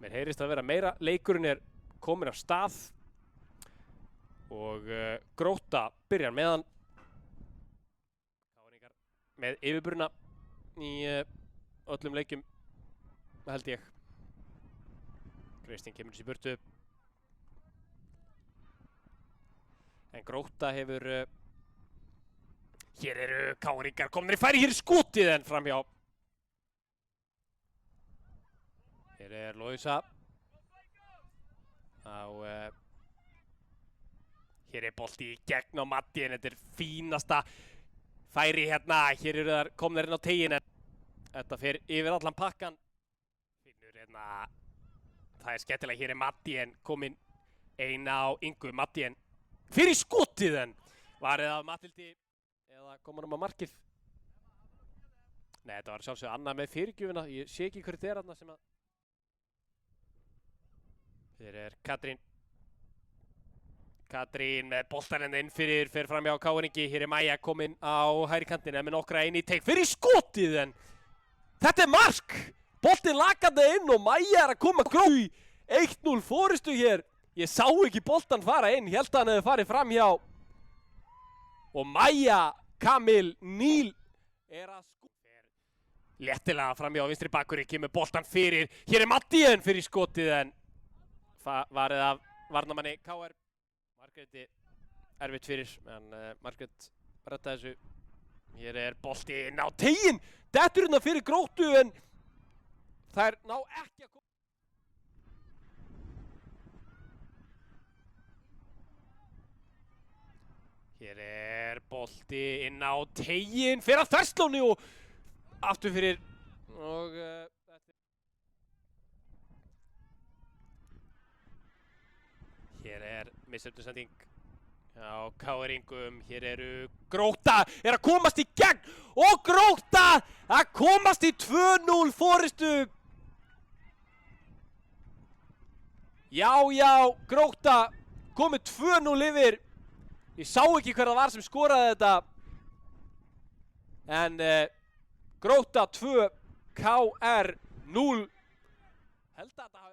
Mér heyrist að vera meira, leikurinn komin af stað og Grótta byrjar meðan. Káringar með yfirburna í öllum leikjum, held ég. Kristinn kemur sér í burtu. En Grótta hefur, hér eru Káringar komnir í færi, hér skotið en framhjá. Hér Loisa á, hér bolti í gegn á Matti en þetta fínasta færi hérna. Hér eru þar komnir inn á tegin en þetta fer yfir allan pakkan. Finnur hérna, það skemmtilega, hér Matti en kominn ein á Ingu. Matti en fyrir skotið en varðið af Matildi eða kom hann á markið? Nei, þetta var sjálfsög annað með fyrirgjöfina, ég sé ekki hverju þetta þarna sem að. Hér Katrín. Katrín með boltaninn inn fyrir, fer fram hjá Káringi. Hér Maja kominn á hægri kantinn með nokkra inn í teik fyrir skotið en þetta mark! Boltinn lakandi inn og Maja að koma Gróttu í 1-0 fórystu hér. Ég sá ekki boltan fara inn, held að hann hefði farið fram hjá. Og Maja Kamil Níl að skotið. Léttilega fram hjá vinstri bakvörði, kemur boltan fyrir. Hér Matti en fyrir skotið en varðið af varnarmanni KR. Margréti erfitt fyrir, en Margrét redda þessu. Hér bolti inn á tegin. Dettur hérna fyrir Gróttu en þær ná ekki að koma. Hér bolti inn á tegin fyrir að þverslóni og aftur fyrir og hér missöfnusending á Káringum. Hér eru Grótta að komast í gegn og Grótta að komast í 2-0 fórystu. Já, Grótta komið 2-0 yfir. Ég sá ekki hver það var sem skoraði þetta. En Grótta 2, KR 0. Held að þetta